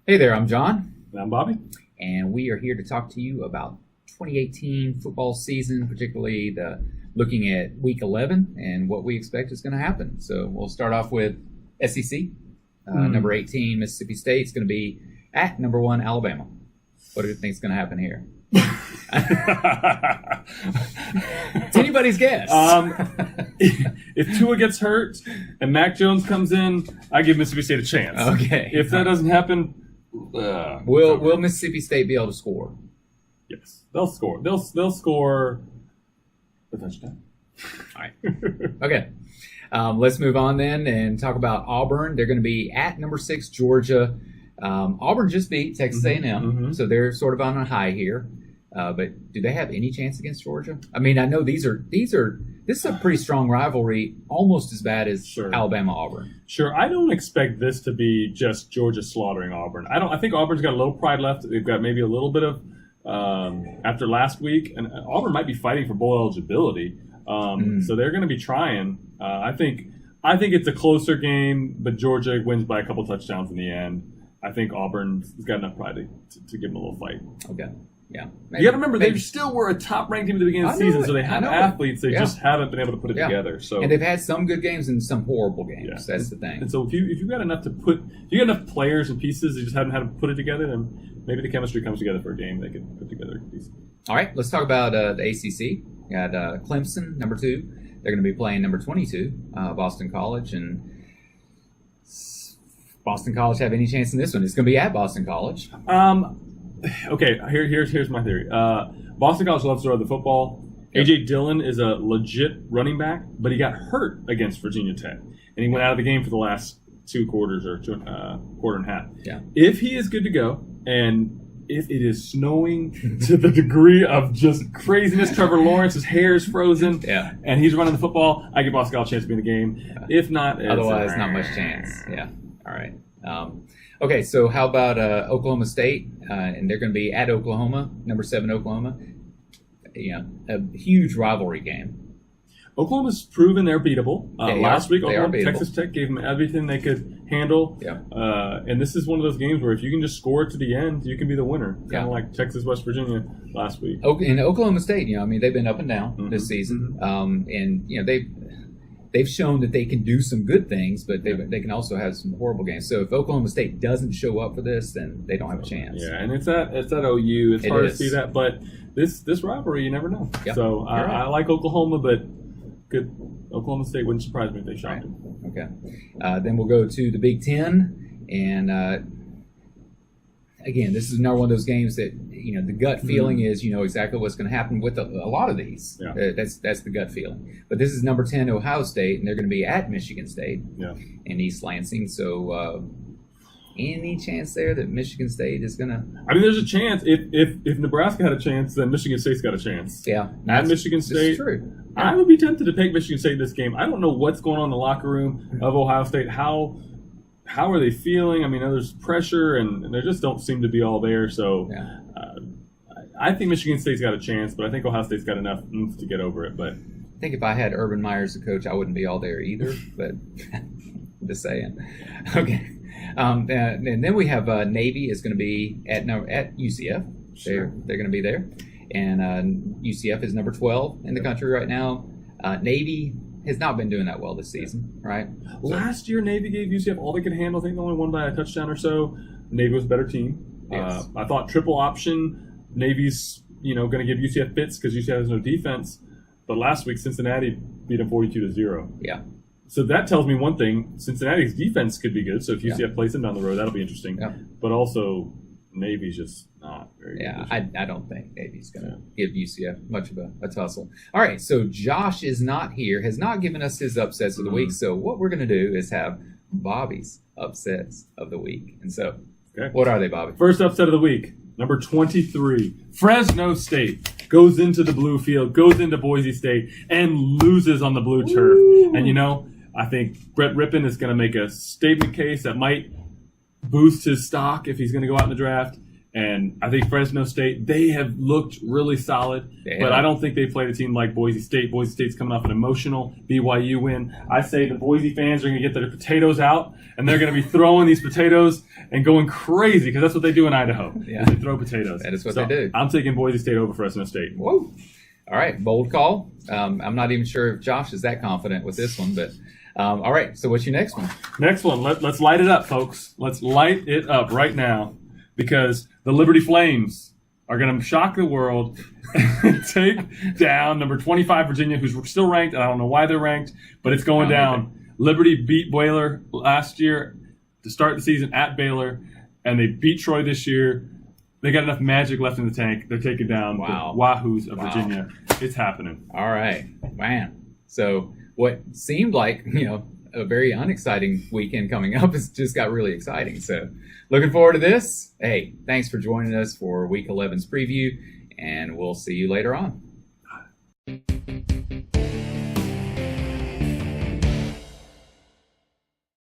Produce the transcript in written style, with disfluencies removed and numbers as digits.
Hey there, I'm John, And I'm Bobby. and we are here to talk to you about 2018 football season, particularly looking at Week 11 and what we expect is going to happen. So we'll start off with SEC. Number 18, Mississippi State is going to be at number 1, Alabama. What do you think is going to happen here? It's anybody's guess. If Tua gets hurt and Mac Jones comes in, I give Mississippi State a chance. Okay. If that doesn't happen, Will Mississippi State be able to score? yes, they'll score. They'll score a touchdown. All right. Okay. Let's move on then and talk about Auburn. They're going to be at number 6, Georgia. Auburn just beat Texas A&M, so they're sort of on a high here. But do they have any chance against Georgia? I mean, I know this is a pretty strong rivalry, almost as bad as Alabama-Auburn. Sure, I don't expect this to be just Georgia slaughtering Auburn. I think Auburn's got a little pride left. They've got maybe a little bit of after last week, and Auburn might be fighting for bowl eligibility. So they're going to be trying. I think it's a closer game, but Georgia wins by a couple touchdowns in the end. I think Auburn's got enough pride to give them a little fight. Okay. Yeah. You got to remember, they still were a top-ranked team at the beginning of the season, so they have athletes. They just haven't been able to put it together. So, and they've had some good games and some horrible games. Yeah. That's the thing. And so if you've got enough enough players and pieces, you just haven't had to put it together, then maybe the chemistry comes together for a game. They could put together a piece. All right, let's talk about the ACC. We got Clemson, number 2. They're going to be playing number 22, Boston College, and Boston College have any chance in this one? It's going to be at Boston College. Okay, here's my theory. Boston College loves to run the football. Yep. A.J. Dillon is a legit running back, but he got hurt against Virginia Tech, and he went out of the game for the last 2 quarters or quarter and a half. Yeah. If he is good to go, and if it is snowing to the degree of just craziness, Trevor Lawrence's hair is frozen, and he's running the football, I give Boston College a chance to be in the game. Yeah. If not, otherwise, not much chance. Yeah. All right. Okay, so how about Oklahoma State? And they're going to be at Oklahoma, number 7 Oklahoma. Yeah, a huge rivalry game. Oklahoma's proven they're beatable. Last week, Texas Tech gave them everything they could handle. Yeah. And this is one of those games where if you can just score it to the end, you can be the winner. Kind of like Texas, West Virginia last week. In Oklahoma State, I mean, they've been up and down this season. And, they've shown that they can do some good things, but they can also have some horrible games. So if Oklahoma State doesn't show up for this, then they don't have a chance. Yeah, and it's at OU. It's hard to see that, but this rivalry, you never know. Yep. So I like Oklahoma, but good. Oklahoma State wouldn't surprise me if they shocked them. Okay. Then we'll go to the Big Ten, and again, this is another one of those games that the gut feeling is exactly what's going to happen with a lot of these. Yeah. That's the gut feeling. But this is number 10 Ohio State, and they're going to be at Michigan State in East Lansing. So any chance there that Michigan State is going to? I mean, there's a chance. If Nebraska had a chance, then Michigan State's got a chance. Yeah, at Michigan State. This is true. I would be tempted to take Michigan State in this game. I don't know what's going on in the locker room of Ohio State. How are they feeling? I mean, there's pressure, and they just don't seem to be all there. So I think Michigan State's got a chance, but I think Ohio State's got enough oomph to get over it. But I think if I had Urban Meyer as a coach, I wouldn't be all there either. But I'm just saying. Okay. And then we have Navy is going to be at UCF. Sure. They're going to be there. And UCF is number 12 in the country right now. Navy has not been doing that well this season, right? Last year, Navy gave UCF all they could handle. I think they only won by a touchdown or so. Navy was a better team. Yes. I thought triple option, Navy's going to give UCF fits because UCF has no defense. But last week, Cincinnati beat them 42-0. Yeah. So that tells me one thing: Cincinnati's defense could be good. So if UCF plays them down the road, that'll be interesting. Yeah. But also, Navy's just not very good. Yeah, I don't think Navy's going to give UCF much of a tussle. All right, so Josh is not here, has not given us his upsets of the week. So what we're going to do is have Bobby's upsets of the week. And so, what are they, Bobby? First upset of the week, number 23. Fresno State goes into the blue field, goes into Boise State, and loses on the blue turf. And, I think Brett Rippon is going to make a statement case that might boost his stock if he's going to go out in the draft. And I think Fresno State, they have looked really solid, but I don't think they played a team like Boise State. Boise State's coming off an emotional BYU win. I say the Boise fans are going to get their potatoes out, and they're going to be throwing these potatoes and going crazy because that's what they do in Idaho. Yeah. They throw potatoes. That is what they do. I'm taking Boise State over Fresno State. Whoa. All right, bold call. I'm not even sure if Josh is that confident with this one, but all right, so what's your next one? Next one, let's light it up, folks. Let's light it up right now because the Liberty Flames are going to shock the world and take down number 25 Virginia, who's still ranked. I don't know why they're ranked, but it's going down. Liberty beat Baylor last year to start the season at Baylor, and they beat Troy this year. They got enough magic left in the tank. They're taking down the Wahoos of Virginia. It's happening. All right, man. So what seemed like, a very unexciting weekend coming up has just got really exciting. So looking forward to this. Hey, thanks for joining us for Week 11's preview, and we'll see you later on.